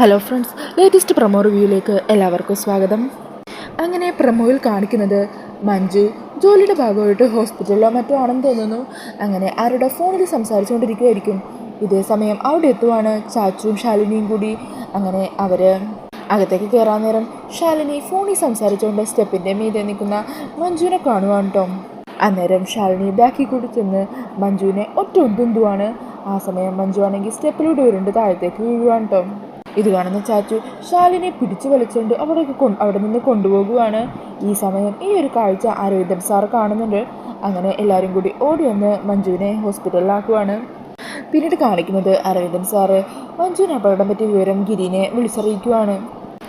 Hello friends, latest promo റിവ്യൂയിലേക്ക് എല്ലാവർക്കും സ്വാഗതം. അങ്ങനെ പ്രൊമോയിൽ കാണിക്കുന്നത് മഞ്ജു ജോലിയുടെ ഭാഗമായിട്ട് ഹോസ്പിറ്റലിലോ മറ്റോ ആണെന്ന് തോന്നുന്നു. അങ്ങനെ ആരുടെ ഫോണിൽ സംസാരിച്ചുകൊണ്ടിരിക്കുമായിരിക്കും. ഇതേ സമയം അവിടെ എത്തുവാണ് ചാച്ചുവും ശാലിനിയും കൂടി. അങ്ങനെ അവർ അകത്തേക്ക് കയറാൻ നേരം ശാലിനി ഫോണിൽ സംസാരിച്ചുകൊണ്ട് സ്റ്റെപ്പിൻ്റെ മീതെ നിൽക്കുന്ന മഞ്ജുവിനെ കാണുവാണ് കേട്ടോ. അന്നേരം ശാലിനി ബാക്കിൽ കൂടി ചെന്ന് മഞ്ജുവിനെ ഒറ്റ ഉന്തുവാണ്. ആ സമയം മഞ്ജു ആണെങ്കിൽ സ്റ്റെപ്പിലൂടെ ഉരുണ്ട് താഴത്തേക്ക് വീഴുവാണ് കേട്ടോ. ഇത് കാണുന്ന ചാച്ചു ശാലിനെ പിടിച്ചു വലിച്ചുകൊണ്ട് അവിടെ നിന്ന് കൊണ്ടുപോകുവാണ്. ഈ സമയം ഈ ഒരു കാഴ്ച അരവിന്ദൻ സാർ കാണുന്നുണ്ട്. അങ്ങനെ എല്ലാവരും കൂടി ഓടി വന്ന് മഞ്ജുവിനെ ഹോസ്പിറ്റലിലാക്കുവാണ്. പിന്നീട് കാണിക്കുന്നത് അരവിന്ദൻ സാറ് മഞ്ജുവിന് അപകടം പറ്റിയ വിവരം ഗിരിനെ വിളിച്ചറിയിക്കുവാണ്.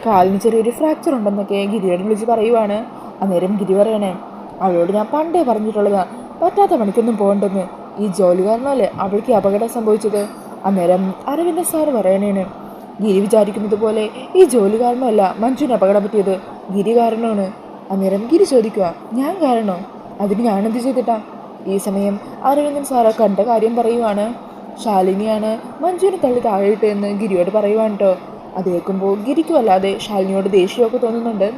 കാലിന് ചെറിയൊരു ഫ്രാക്ചർ ഉണ്ടെന്നൊക്കെ ഗിരിയോട് വിളിച്ച് പറയുവാണ്. അന്നേരം ഗിരി പറയണേ, അവളോട് ഞാൻ പണ്ടേ പറഞ്ഞിട്ടുള്ളതാ പറ്റാത്ത പണിക്കൊന്നും പോകണ്ടെന്ന്. ഈ ജോലി കാരണമല്ലേ അവൾക്ക് അപകടം സംഭവിച്ചത്. അന്നേരം അരവിന്ദൻ സാറ് പറയണേന്, ഗിരി വിചാരിക്കുന്നത് പോലെ ഈ ജോലി കാരണമല്ല മഞ്ജുവിന് അപകടം പറ്റിയത്, ഗിരി കാരണമാണ്. അന്നേരം ഗിരി ചോദിക്കുക, ഞാൻ കാരണോ? അതിന് ഞാനെന്ത് ചെയ്തിട്ടാ? ഈ സമയം അരവിന്ദൻ സാറ് കണ്ട കാര്യം പറയുവാണ്. ശാലിനിയാണ് മഞ്ജുവിനെ തള്ളി താഴെയിട്ട് എന്ന് ഗിരിയോട് പറയുവാണ് കേട്ടോ. അത് കേൾക്കുമ്പോൾ ഗിരിക്ക് വല്ലാതെ ശാലിനിയോട് ദേഷ്യമൊക്കെ തോന്നുന്നുണ്ട്.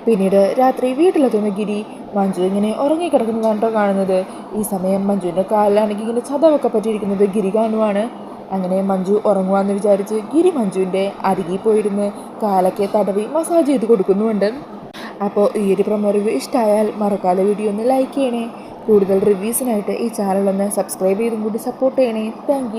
പിന്നീട് രാത്രി വീട്ടിലെത്തുന്ന ഗിരി മഞ്ജു ഇങ്ങനെ ഉറങ്ങിക്കിടക്കുന്നതാണ് കേട്ടോ കാണുന്നത്. ഈ സമയം മഞ്ജുവിൻ്റെ കാലിലാണെങ്കിൽ ഇങ്ങനെ ചതവൊക്കെ പറ്റിയിരിക്കുന്നത് ഗിരി കാണുവാണ്. അങ്ങനെ മഞ്ജു ഉറങ്ങുവാന്ന് വിചാരിച്ച് ഗിരി മഞ്ജുവിൻ്റെ അരികിൽ പോയിരുന്ന് കാലൊക്കെ തടവി മസാജ് ചെയ്ത് കൊടുക്കുന്നുമുണ്ട്. അപ്പോൾ ഈ ഒരു പ്രൊമോ റിവ്യൂ ഇഷ്ടമായാൽ മറക്കാതെ വീഡിയോ ഒന്ന് ലൈക്ക് ചെയ്യണേ. കൂടുതൽ റിവ്യൂസിനായിട്ട് ഈ ചാനൽ ഒന്ന് സബ്സ്ക്രൈബ് ചെയ്തും കൂടി സപ്പോർട്ട് ചെയ്യണേ. താങ്ക്